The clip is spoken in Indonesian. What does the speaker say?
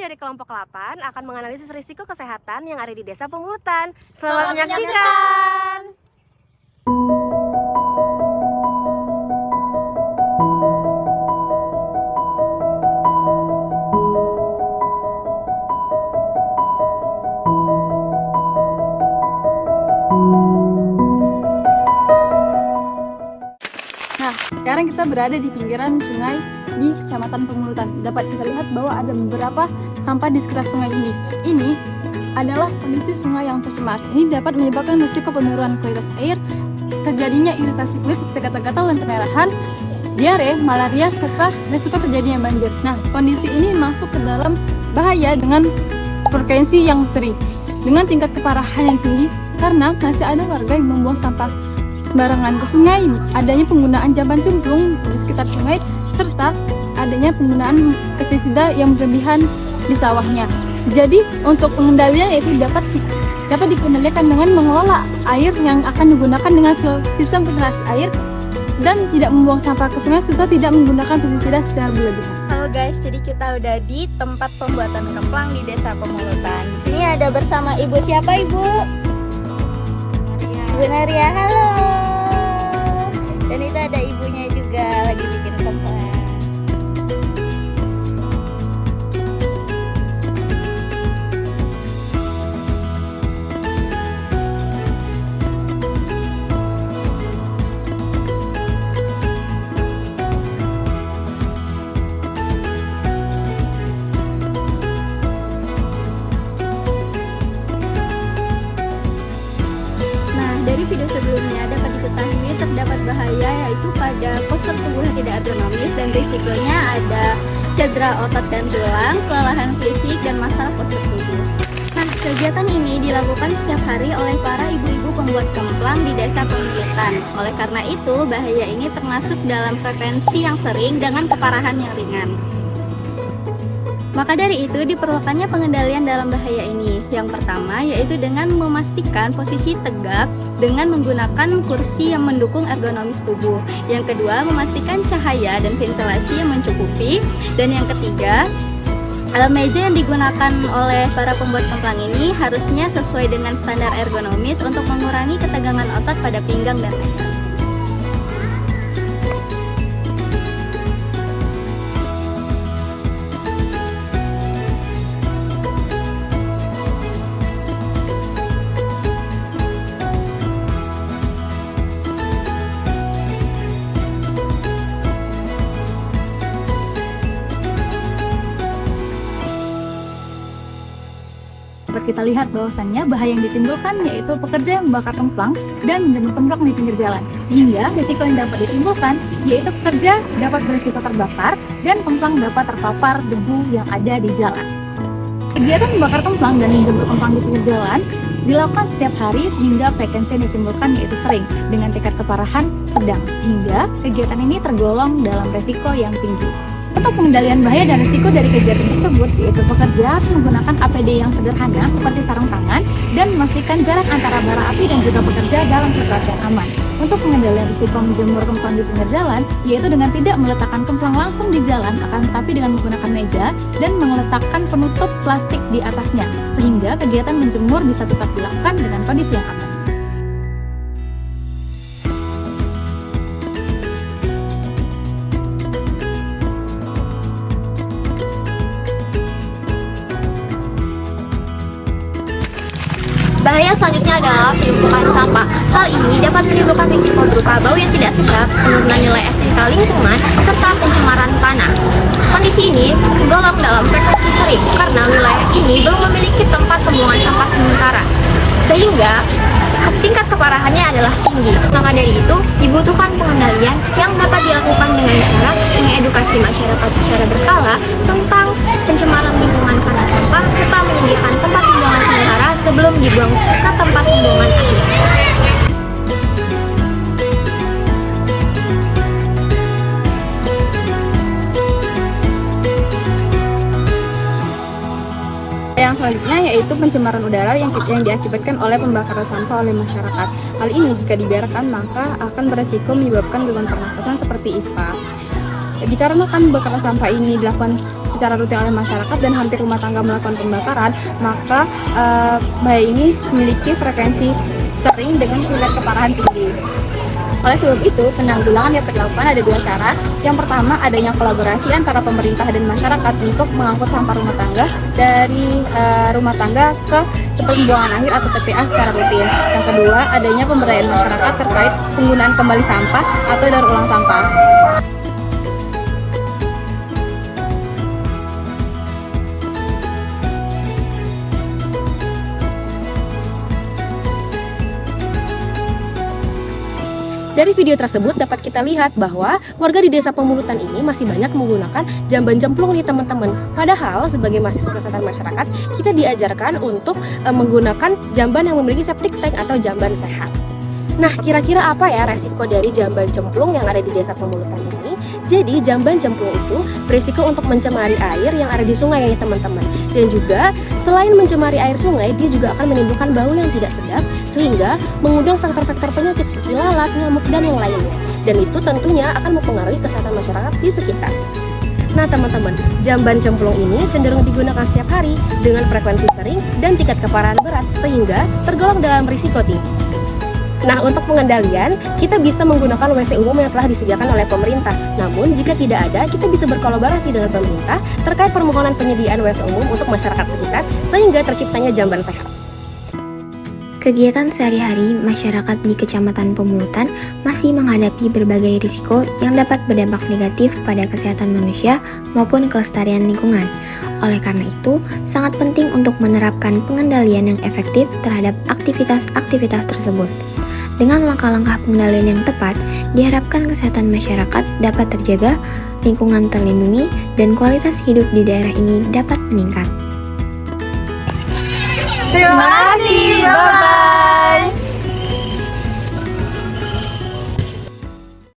dari kelompok 8 akan menganalisis risiko kesehatan yang ada di Desa Pemulutan. Selamat menyaksikan! Nah, sekarang kita berada di pinggiran sungai di Kecamatan Pemulutan. Dapat kita lihat bahwa ada beberapa sampah di sekitar sungai ini. Ini adalah kondisi sungai yang tercemar. Ini dapat menyebabkan risiko penurunan kualitas air, terjadinya iritasi kulit seperti gatal-gatal dan kemerahan, diare, malaria, serta risiko terjadinya banjir. Nah, kondisi ini masuk ke dalam bahaya dengan frekuensi yang sering, dengan tingkat keparahan yang tinggi, karena masih ada warga yang membuang sampah sembarangan ke sungai, adanya penggunaan jamban cemplung di sekitar sungai, serta adanya penggunaan pestisida yang berlebihan di sawahnya. Jadi untuk pengendalian yaitu dapat dikendalikan dengan mengelola air yang akan digunakan dengan sistem filtrasi air dan tidak membuang sampah ke sungai serta tidak menggunakan pestisida secara berlebihan. Halo guys, jadi kita udah di tempat pembuatan kemplang di Desa Pemulutan. Di sini ada bersama Ibu siapa Ibu? Bu Naria, halo. Dan itu ada ibunya juga lagi bikin kemplang. Dari video sebelumnya dapat diketahui terdapat bahaya yaitu pada postur tubuh yang tidak ergonomis dan risikonya ada cedera otot dan tulang, kelelahan fisik, dan masalah postur tubuh. Nah, kegiatan ini dilakukan setiap hari oleh para ibu-ibu pembuat kemplang di Desa Pemulutan. Oleh karena itu, bahaya ini termasuk dalam frekuensi yang sering dengan keparahan yang ringan. Maka dari itu diperlukannya pengendalian dalam bahaya ini. Yang pertama yaitu dengan memastikan posisi tegak dengan menggunakan kursi yang mendukung ergonomis tubuh. Yang kedua, memastikan cahaya dan ventilasi yang mencukupi. Dan yang ketiga, meja yang digunakan oleh para pembuat kemplang ini harusnya sesuai dengan standar ergonomis untuk mengurangi ketegangan otot pada pinggang dan leher. Kita lihat bahwasannya bahaya yang ditimbulkan yaitu pekerja yang membakar kemplang dan menjemur kemplang di pinggir jalan, sehingga risiko yang dapat ditimbulkan yaitu pekerja dapat berisiko terbakar dan kemplang dapat terpapar debu yang ada di jalan. Kegiatan membakar kemplang dan menjemur kemplang di pinggir jalan dilakukan setiap hari sehingga frekuensi yang ditimbulkan yaitu sering dengan tingkat keparahan sedang, sehingga kegiatan ini tergolong dalam risiko yang tinggi. Untuk pengendalian bahaya dan risiko dari kegiatan tersebut, yaitu pekerja harus menggunakan APD yang sederhana seperti sarung tangan dan memastikan jarak antara bara api dan juga pekerja dalam situasi yang aman. Untuk pengendalian risiko menjemur kemplang di pinggir jalan, yaitu dengan tidak meletakkan kemplang langsung di jalan, akan tetapi dengan menggunakan meja dan meletakkan penutup plastik di atasnya, sehingga kegiatan menjemur bisa tetap dilakukan dengan kondisi yang aman. Bahaya selanjutnya adalah penumpukan sampah. Hal ini dapat menimbulkan risiko berupa bau yang tidak sedap, penurunan nilai estetika lingkungan, serta pencemaran tanah. Kondisi ini tergolong dalam frekuensi sering karena wilayah ini belum memiliki tempat pembuangan sampah sementara, sehingga tingkat keparahannya adalah tinggi. Maka dari itu, dibutuhkan pengendalian yang dapat dilakukan dengan cara mengedukasi masyarakat secara berkala tentang pencemaran lingkungan karena sampah, serta menyediakan tempat pembuangan sementara sebelum dibuang ke tempat pembuangan akhir. Yang selanjutnya yaitu pencemaran udara yang diakibatkan oleh pembakaran sampah oleh masyarakat. Hal ini jika dibiarkan maka akan beresiko menyebabkan gangguan pernapasan seperti ISPA. Dikarenakan pembakaran sampah ini dilakukan secara rutin oleh masyarakat dan hampir rumah tangga melakukan pembakaran, maka bahaya ini memiliki frekuensi sering dengan tingkat keparahan tinggi. Oleh sebab itu, penanggulangan yang dilakukan ada dua cara. Yang pertama, adanya kolaborasi antara pemerintah dan masyarakat untuk mengangkut sampah rumah tangga dari rumah tangga ke tempat pembuangan akhir atau TPA secara rutin. Yang kedua, adanya pemberdayaan masyarakat terkait penggunaan kembali sampah atau daur ulang sampah. Dari video tersebut dapat kita lihat bahwa warga di desa Pemulutan ini masih banyak menggunakan jamban cemplung nih teman-teman. Padahal sebagai mahasiswa kesehatan masyarakat, kita diajarkan untuk menggunakan jamban yang memiliki septic tank atau jamban sehat. Nah, kira-kira apa ya resiko dari jamban cemplung yang ada di desa Pemulutan ini? Jadi, jamban cemplung itu berisiko untuk mencemari air yang ada di sungai ya teman-teman. Dan juga, selain mencemari air sungai, dia juga akan menimbulkan bau yang tidak sedap, sehingga mengundang faktor-faktor penyakit seperti lalat, nyamuk, dan yang lainnya. Dan itu tentunya akan mempengaruhi kesehatan masyarakat di sekitar. Nah teman-teman, jamban cemplung ini cenderung digunakan setiap hari dengan frekuensi sering dan tingkat keparahan berat, sehingga tergolong dalam risiko tinggi. Nah, untuk pengendalian, kita bisa menggunakan WC umum yang telah disediakan oleh pemerintah. Namun, jika tidak ada, kita bisa berkolaborasi dengan pemerintah terkait permohonan penyediaan WC umum untuk masyarakat sekitar, sehingga terciptanya jamban sehat. Kegiatan sehari-hari masyarakat di Kecamatan Pemulutan masih menghadapi berbagai risiko yang dapat berdampak negatif pada kesehatan manusia maupun kelestarian lingkungan. Oleh karena itu, sangat penting untuk menerapkan pengendalian yang efektif terhadap aktivitas-aktivitas tersebut. Dengan langkah-langkah pengendalian yang tepat, diharapkan kesehatan masyarakat dapat terjaga, lingkungan terlindungi, dan kualitas hidup di daerah ini dapat meningkat. Terima kasih, bye-bye.